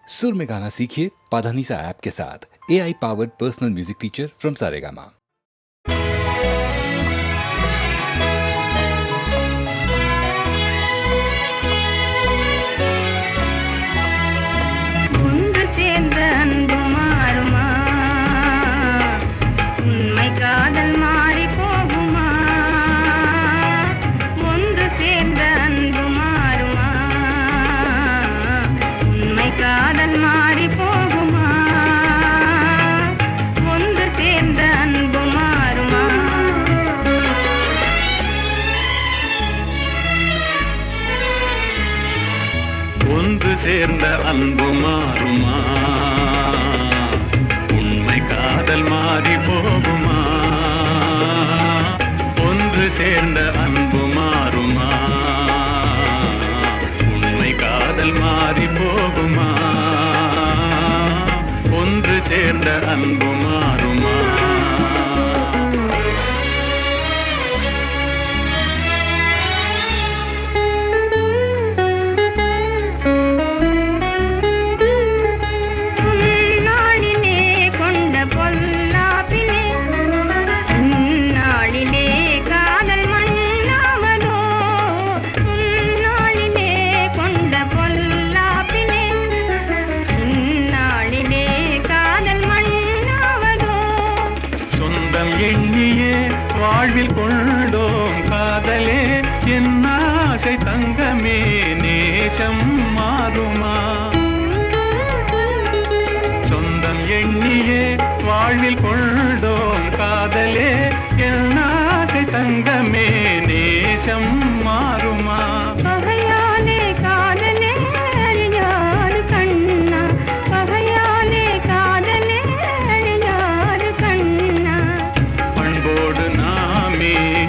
सुर में गाना सीखिए पाधानीसा ऐप के साथ। AI powered personal music teacher from Saregama. சேர்ந்த அன்பு மாறுமா? உண்மை காதல் மாறி போகுமா? ஒன்று சேர்ந்த அன்பு மாறுமா? உண்மை காதல் மாறி போகுமா? ஒன்று சேர்ந்த அன்பு மாறுமா? எண்ணியே வாழ்வில் கொண்டோம் காதலே என் ஆசை தங்கமே, நேசம் மாறுமா? சொந்தம் எண்ணியே வாழ்வில் கொண்டோம் காதலே என் ஆசை தங்கமே, நேசம் மாறுமா?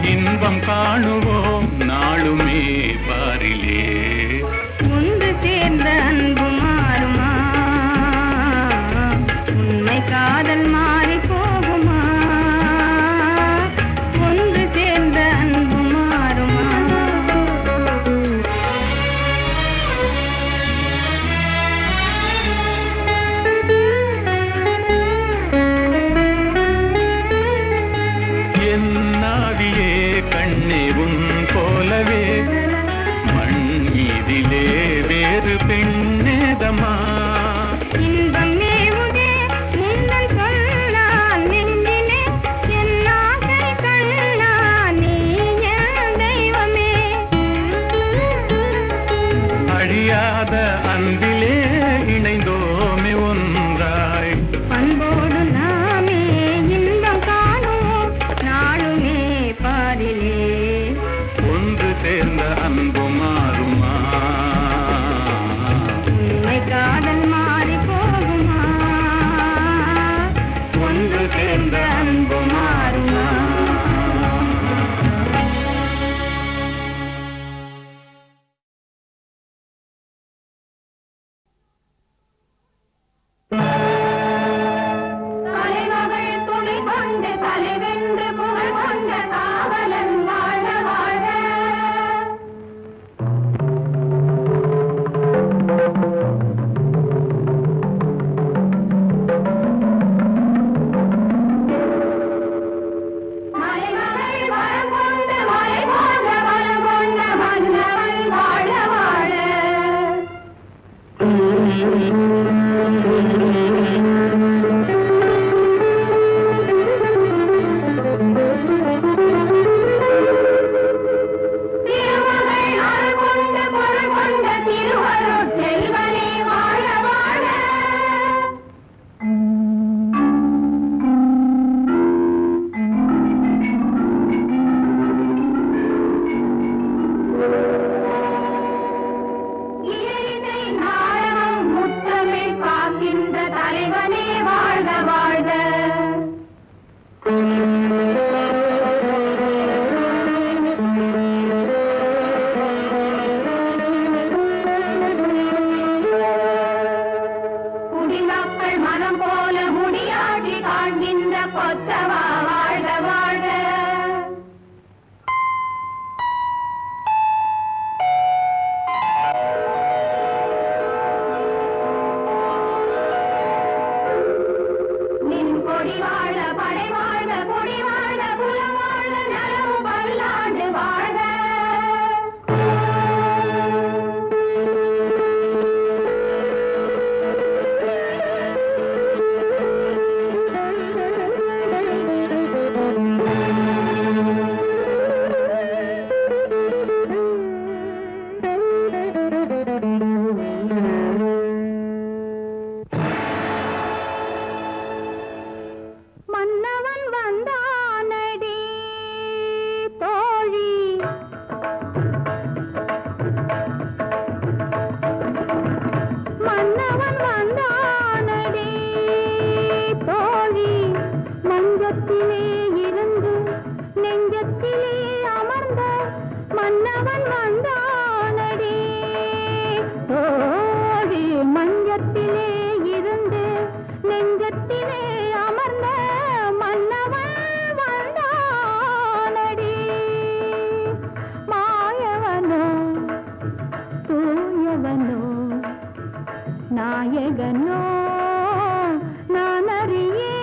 இன்பம் காணுவோம் நாளுமே பாரிலே. ஒன்று சேர்ந்த அன்பு மாறுமா? உண்மை காதல் மாறி போகுமா? வந்தானடி தோழி மஞ்சத்திலே இருந்து நெஞ்சத்திலே அமர்ந்த மன்னவன் வந்தானடி தோழி மஞ்சத்திலே இருந்து நெஞ்சத்திலே அமர்ந்த மன்னவன் வந்தானடி மாயவனோ தூயவனோ நாயகனோ நான் அறியேன்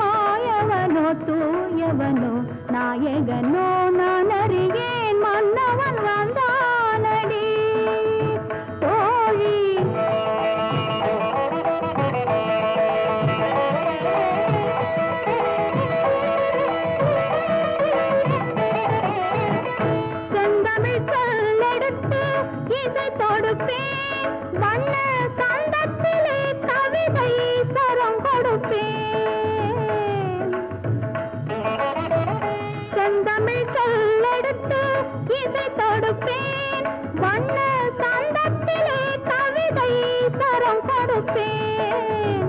மாயவனோ தூயவனோ நாயகனோ நான் அறியேன் மன்னவன் வந்தானடி தோழி செந்தமிழ் சொல்லெடுத்து இசை தொடுப்பேன் வண்ண சந்தத்திலே கவிதை சரம் கொடுப்பேன் செந்தமிழ் சொல்லெடுத்து இசை தொடுப்பேன் வண்ண சந்தத்திலே கவிதை சரம் கொடுப்பேன்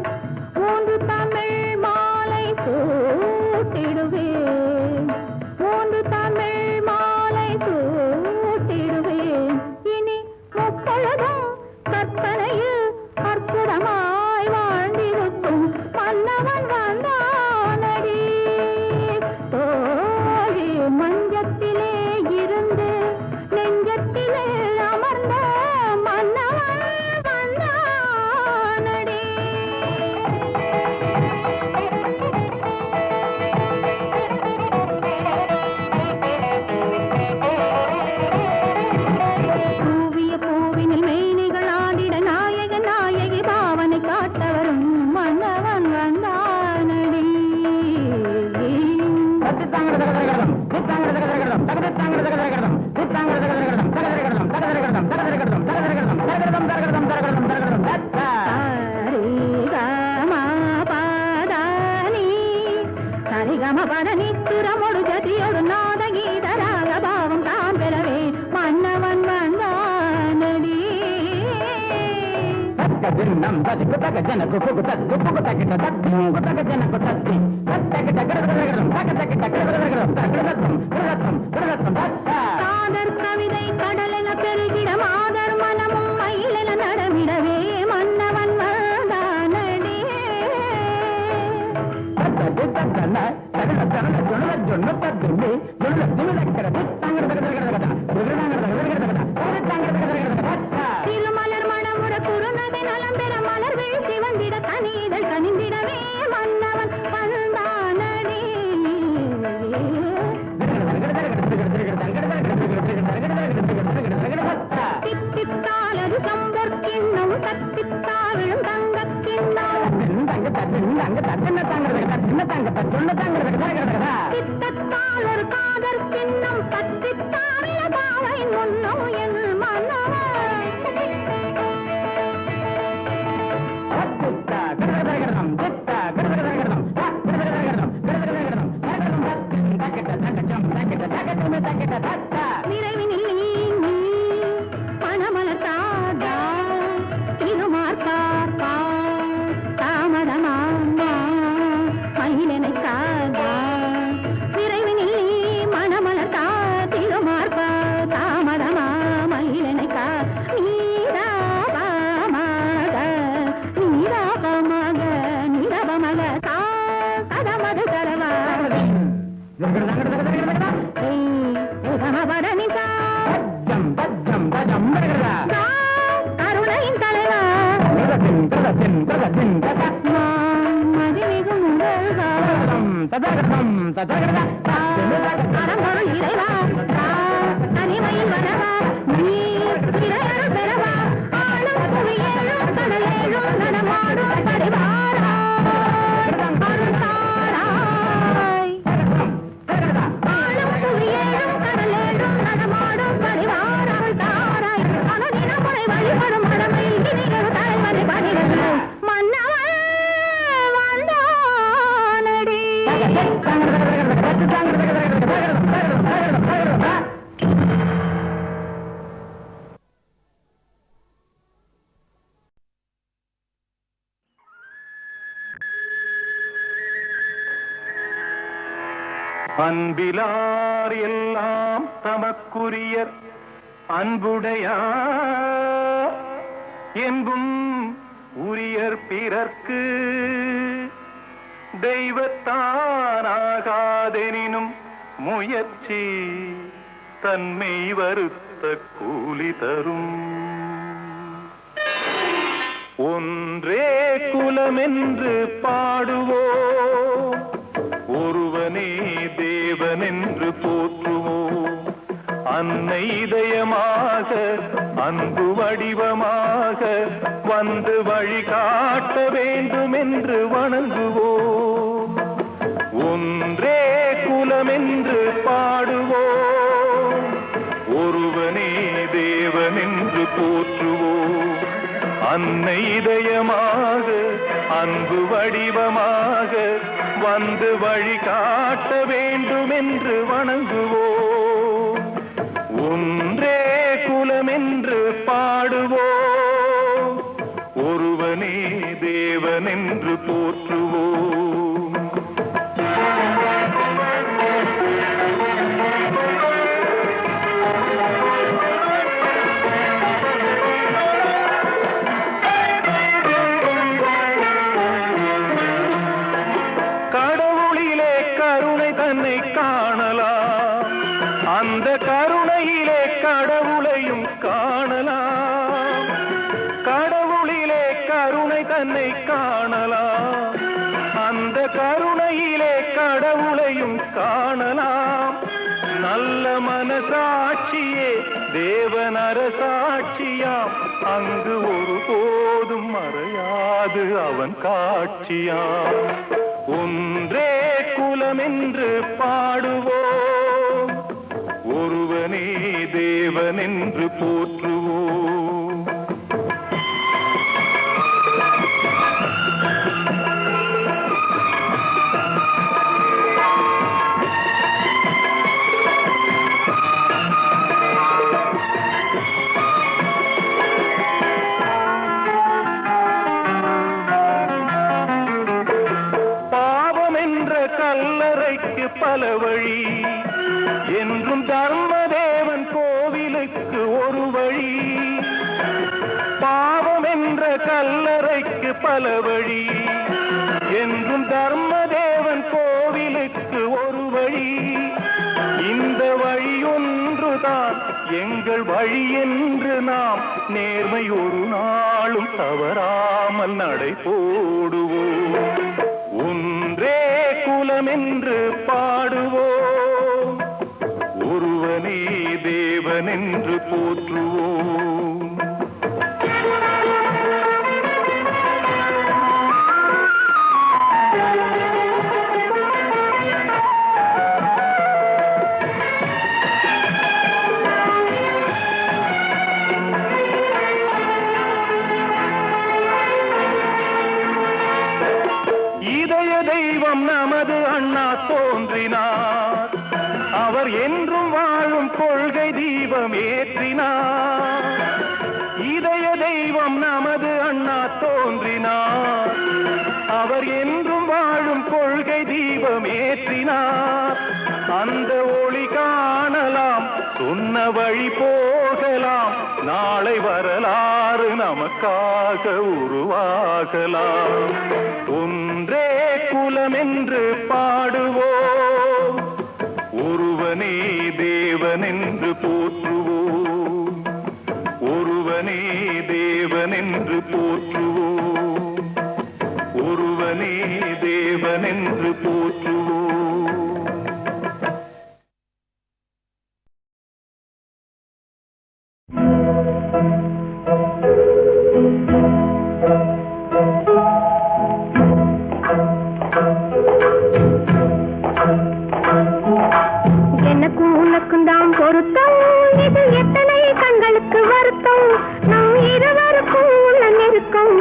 மூன்று தமிழ் மாலை சூட்டிடுவேன் மூன்று தமிழ் மாலை சூட்டிடுவேன் இனி முப்பொழுதும் கற்பனையில் அற்புதமாய் வாழ்ந்திருக்கும் மன்னவன் வந்தானடி தோழி மஞ்சத்திலே இருந்து நெஞ்சத்திலே அமர்ந்த மன்னவன் வந்தானடி பூவிய பூவினில் மேனிகள் ஆடிட நாயக நாயகி பாவனை காட்டவரும் மன்னவன் வந்தானடி சரிகம பதனி துரமொடு ஜதியோடு நாதகீத ராகபாவம் தான் பெறவே மன்னவன் வந்தானடி தின்னம் ததி குத்தக ஜனக்கு குத்தக்கு குத்தகிட்ட தத்தி குத்தக ஜனக்கு தத்தி தத்தகிட்ட கடகடகடம் தக்கதகிட்ட கடகடகடம் தக்கடதம் கடதம் கடதம் தத்தா காதர் கவிதை கடலென பெருகிட மாதர் மனமும் மயிலென நடமிடவே மன்னவன் வந்தானடி தத்தது தத்தன கடல கடல ஜொல்ல ஜொல்ல தத்துமி ஜொல்ல திமிலக்கட தங்கடகடகடகட திரடங்கடகடகடகட தங்கடகடகடகட தத்தா திருமலர் மணமுட குறுநகை நலம் பெற மலர் வீழ்ச்சி வந்திட கனிதழ் கனிந்திடவே மன்னவன் வந்தானடி தித்தித்தாலது சம்பொற்கிண்ணம் தத்தித்தாவிழும் தங்கக்கிண்ணம் சித்தத்தால் ஒரு காதர் சின்னம் பத்தித்தாவில பாவை முன்னம் என் மன்னவன் நிறைவினில் நீ மணமலர்த்தாதா திருமார்த்தார்பா தாமதமாமா மயிலனை காதா நிறைவினில் நீ மணமலர்த்தா திருமார்பா தாமதமா மயிலனை கா நீராபமாக நீராபமாக நீராபமாக சா கதமது கரவா கமபரணிதா கருணையின் தலைவா மதிமிகு முதல்வா அறம்பொருள் இறைவா தனிமையில் வரவா நீர் இறையருள் பெறவா ஆளும் புவியேழும் கடலேழும் நடமாடும் பரிவாரா அருள் தாராய் ஆளும் புவியேழும் கடலேழும் நடமாடும் பரிவாரா அருள் தாராய் அனுதின முறை வழிபடும் மடமையில் இனிகள் தலைவரை பணிகள் மன்னவன் வந்தானடி அன்பிலார் எல்லாம் தமக்குரியர் அன்புடையார் என்பும் உரியர் பிறர்க்கு தெய்வத்தானாகாதெனினும் முயற்சி தன்மை வருத்த கூலி தரும். ஒன்றே குலமென்று பாடுவோம், ஒருவனே தேவனென்று போற்றுவோம். அன்னை இதயமாக அன்பு வடிவமாக வந்து வழிகாட்ட வேண்டும் என்று வணங்குவோம். ஒன்றே குலமென்று பாடுவோம், ஒருவனே தேவனென்று போற்றுவோம். அன்னை இதயமாக அன்பு வடிவமாக வந்து வழிகாட்ட வேண்டும் என்று வணங்குவோம். ஒன்றே குலமென்று பாடுவோம், ஒருவனே தேவனென்று போற்றுவோம். கடவுளிலே கருணை தன்னை காணலாம், அந்த கருணையிலே கடவுளையும் காணலாம். கடவுளிலே கருணை தன்னை காணலாம், அந்த கருணையிலே கடவுளையும் காணலாம். நல்ல மனசாட்சியே தேவனரசாட்சியாம், அங்கு ஒருபோதும் மறையாது அவன் காட்சியாம். ஒன்றே குலமென்று பாடுவோம், ஒருவனே தேவனென்று போற்றுவோம். கல்லறைக்கு பல வழி என்றும் தர்மதேவன் கோவிலுக்கு ஒரு வழி. பாவம் என்ற கல்லறைக்கு பல வழி என்றும் தர்மதேவன் கோவிலுக்கு ஒரு வழி. இந்த வழி ஒன்றுதான் எங்கள் வழி என்று நாம் நேர்மை ஒரு நாளும் தவறாமல் நடை போடுவோம். ஒன்றே குலமென்று பாடுவோம், ஒருவனே தேவனென்று போற்றுவோம். இதய தெய்வம் நமது அண்ணா தோன்றினார், அவர் என்றும் வாழும் கொள்கை தீபம் ஏற்றினார். இதய தெய்வம் நமது அண்ணா தோன்றினார், அவர் என்றும் வாழும் கொள்கை தீபம் ஏற்றினார். அந்த ஒளி காணலாம், சொன்ன வழி போகலாம், நாளை வரலாறு நமக்காக உருவாகலாம். ஒன்றே குலமென்று பாடுவோம், ஒருவனே தேவனென்று போற்றுவோம். ஒருவனே தேவனென்று போற்றுவோம், ஒருவனே தேவனென்று போற்றுவோம். எனக்கும் உனக்கும் தான் பொருத்தம், இது எத்தனை கண்களுக்கு வருத்தம். நம் இருவருக்கும் உள்ள நெருக்கம்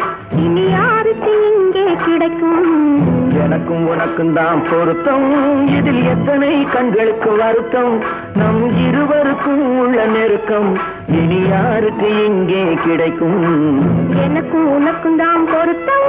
இனி யாருக்கு இங்கே கிடைக்கும். எனக்கும் உனக்கும் தான் பொருத்தம், இதில் எத்தனை கண்களுக்கு வருத்தம். நம் இருவருக்கும் உள்ள நெருக்கம் இனி யாருக்கு இங்கே கிடைக்கும். எனக்கும் உனக்கும் தான் பொருத்தம்.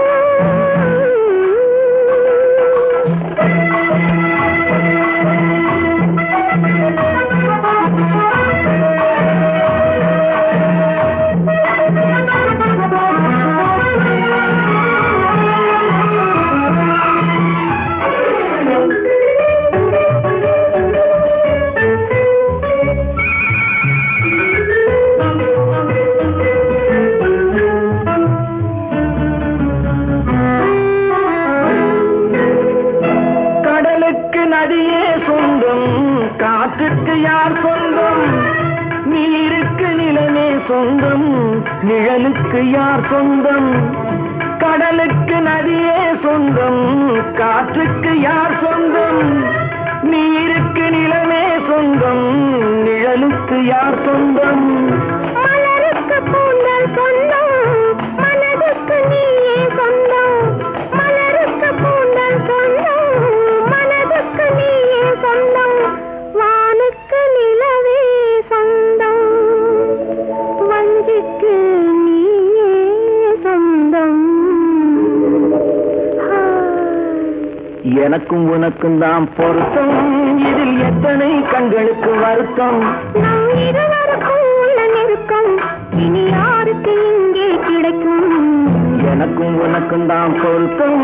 யார் சொந்தம் நீருக்கு நிலமே சொந்தம் நிழலுக்கு யார் சொந்தம் கடலுக்கு நதியே சொந்தம் காற்றுக்கு யார் சொந்தம் நீருக்கு நிலமே சொந்தம் நிழலுக்கு யார் சொந்தம் மலருக்கு பூந்தல் சொந்தம் மனதுக்கு நீயே சொந்தம் மலருக்கு பூந்தல் சொந்தம் மனதுக்கு நீயே சொந்தம் வானுக்கு நிலவே சொந்தம் வஞ்சிக்கு நீயே சொந்தம் எனக்கும் உனக்கும் தான் பொருத்தம் இதில் எத்தனை கண்களுக்கு வருத்தம் நம் இருவருக்கும் உள்ள நெருக்கம் இனி யாருக்கு இங்கே கிடைக்கும் எனக்கும் உனக்கும் தான் பொருத்தம்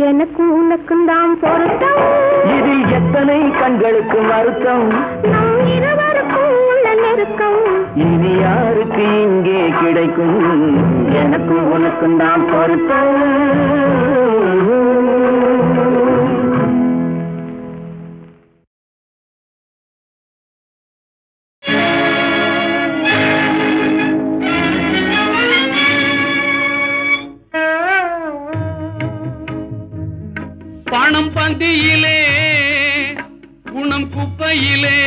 எனக்கும் உனக்கும் தான் பொருத்தம் இதில் எத்தனை கண்களுக்கு வருத்தம் நம் இருவருக்கும் உள்ள நெருக்கம் இனி யாருக்கு இங்கே கிடைக்கும் எனக்கும் உனக்கும் தான் பொருத்தம் பணம் பந்தியிலே குணம் குப்பையிலே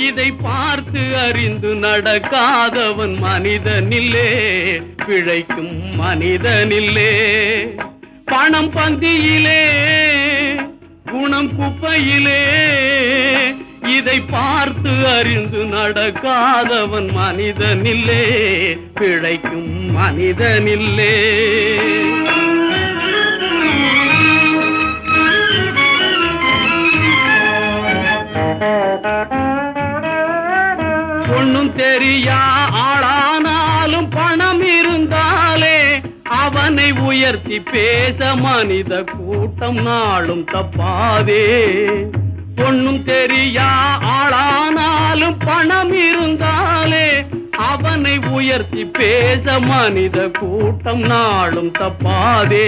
இதை பார்த்து அறிந்து நடக்காதவன் மனிதனில்லே பிழைக்கும் மனிதனில்லே பணம் பந்தியிலே குணம் குப்பையிலே இதை பார்த்து அறிந்து நடக்காதவன் மனிதனில்லே பிழைக்கும் மனிதனில்லே ஒண்ணும் தெரியா ஆளானாலும் பணம் இருந்தாலே அவனை உயர்த்தி பேச மனித கூட்டம் நாளும் தப்பாதே ஒண்ணும் தெரியா ஆளானாலும் பணம் இருந்தாலே அவனை உயர்த்தி பேச மனித கூட்டம் நாளும் தப்பாதே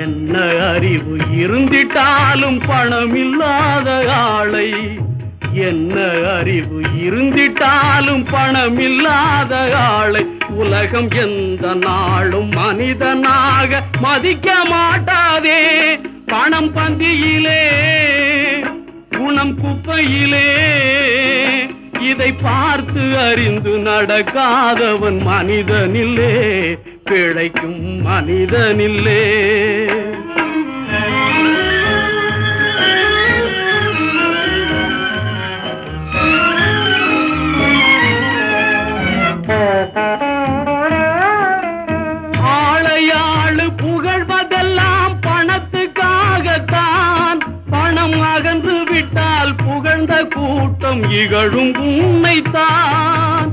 என்ன அறிவு இருந்திட்டாலும் பணம் இல்லாத ஆளை என்ன அறிவு இருந்திட்டாலும் பணம் இல்லாத ஆளை உலகம் எந்த நாளும் மனிதனாக மதிக்க மாட்டாதே பணம் பந்தியிலே குணம் குப்பையிலே இதை பார்த்து அறிந்து நடக்காதவன் மனிதனில்லே பிழைக்கும் மனிதனில்லே ஆளையாளு புகழ்வதெல்லாம் பணத்துக்காகத்தான் பணம் அகன்று விட்டால் புகழ்ந்த கூட்டம் இகழும் உண்மைத்தான்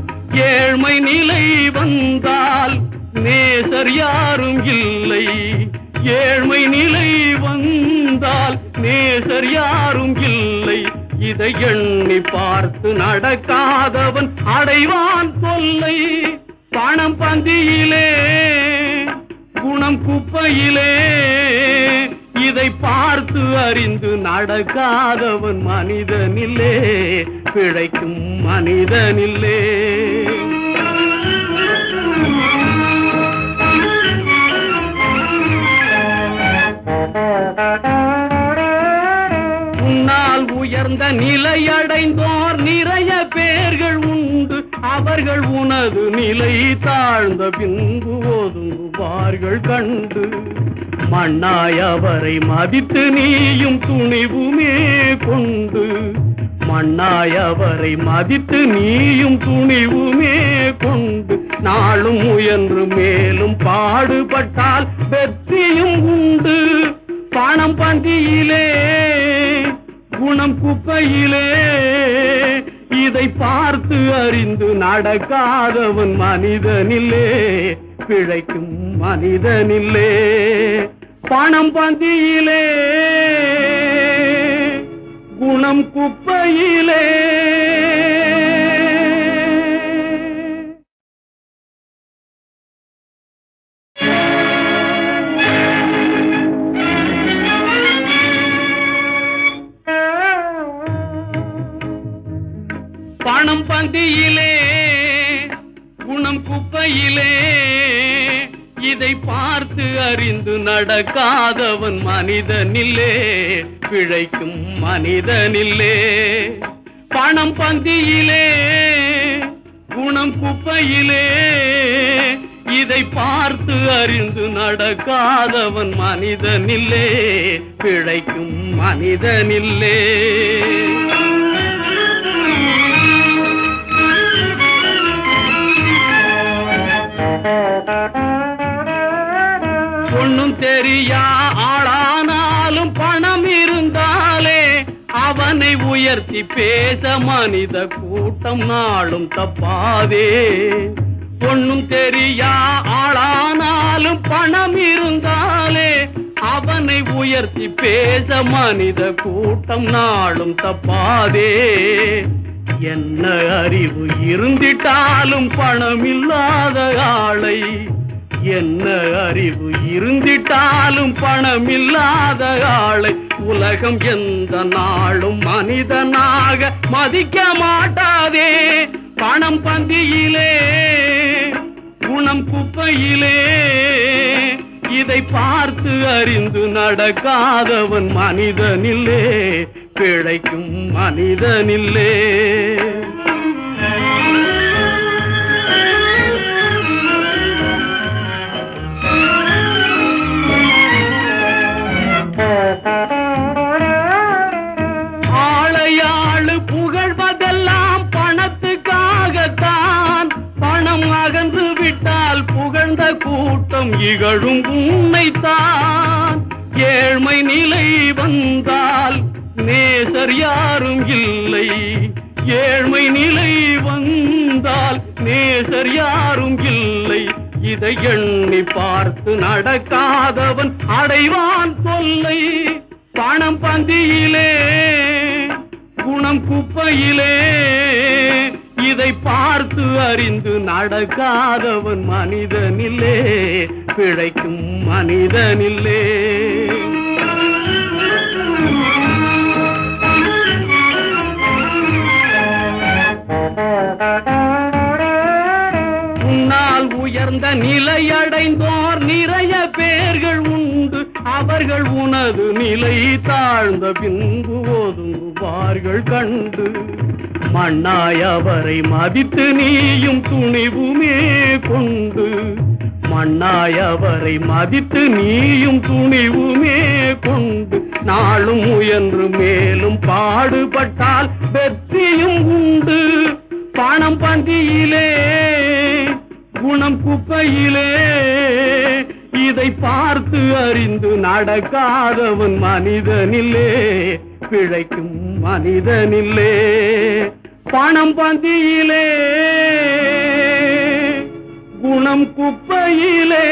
ஏழ்மை நிலை வந்தால் நேசர் யாரும் இல்லை ஏழ்மை நிலை வந்தால் நேசர் யாரும் இல்லை இதை எண்ணி பார்த்து நடக்காதவன் அடைவான் தொல்லை பணம் பந்தியிலே குணம் குப்பையிலே இதை பார்த்து அறிந்து நடக்காதவன் மனிதனில்லே, பிழைக்கும் மனிதனில்லே. உன்னால் உயர்ந்த நிலையடைந்தோர் நிறைய பேர்கள் உண்டு, அவர்கள் உனது நிலை தாழ்ந்த பின்பு ஒதுங்குவார்கள் கண்டு. மண்ணாய் அவரை மதித்து நீயும் துணிவுமே கொண்டு, மண்ணாய் அவரை மதித்து நீயும் துணிவுமே கொண்டு, நாளும் முயன்று மேலும் பாடுபட்டால் வெற்றியும் உண்டு. பணம் பந்தியிலே குணம் குப்பையிலே, இதை பார்த்து அறிந்து நடக்காதவன் மனிதனில்லே, பிழைக்கும் மனிதனில்லே. பணம் பந்தியிலே குணம் குப்பையிலே. பணம் பந்தியிலே குணம் குப்பையிலே, இதை பார்த்து அறிந்து நடக்காதவன் மனிதனில்லே, பிழைக்கும் மனிதனில்லே. பணம் பந்தியிலே குணம் குப்பையிலே, இதை பார்த்து அறிந்து நடக்காதவன் மனிதனில்லே, பிழைக்கும் மனிதனில்லே. ஒண்ணும் தெரியா ஆளானாலும் பணம் இருந்தாலே அவனை உயர்த்தி பேச மனித கூட்டம் நாளும் தப்பாதே. ஒண்ணும் தெரியா ஆளானாலும் பணம் இருந்தாலே அவனை உயர்த்தி பேச மனித கூட்டம் நாளும் தப்பாதே. என்ன அறிவு இருந்திட்டாலும் பணம் இல்லாத ஆளை, என்ன அறிவு இருந்திட்டாலும் பணம் இல்லாத ஆளை உலகம் எந்த நாளும் மனிதனாக மதிக்க மாட்டாதே. பணம் பந்தியிலே குணம் குப்பையிலே, இதை பார்த்து அறிந்து நடக்காதவன் மனிதனில்லே, பிழைக்கும் மனிதனில்லே. ஆளையாளு புகழ்வதெல்லாம் பணத்துக்காகத்தான், பணம் அகன்று விட்டால் புகழ்ந்த கூட்டம் இகழும் உன்னைத்தான். ஏழ்மை நிலை வந்தால் நேசர் யாரும் இல்லை, ஏழ்மை நிலை வந்தால் நேசர் யாரும் இல்லை. இதை எண்ணி பார்த்து நடக்காதவன் அடைவான் தொல்லை. பணம் பந்தியிலே குணம் குப்பையிலே, இதை பார்த்து அறிந்து நடக்காதவன் மனிதனில்லே, பிழைக்கும் மனிதனில்லே. உன்னால் உயர்ந்த நிலையடைந்தோர் நிறைய பேர்கள் உண்டு, அவர்கள் உனது நிலை தாழ்ந்த பின்பு ஒதுங்குவார்கள் கண்டு. மண்ணாய் அவரை மதித்து நீயும் துணிவுமே கொண்டு, மண்ணாய் அவரை மதித்து நீயும் துணிவுமே கொண்டு, நாளும் முயன்று மேலும் பாடுபட்டால் வெற்றியும் உண்டு. பணம் பந்தியிலே குணம் குப்பையிலே, இதை பார்த்து அறிந்து நடக்காதவன் மனிதனில்லே, பிழைக்கும் மனிதனில்லே. பணம் பந்தியிலே குணம் குப்பையிலே.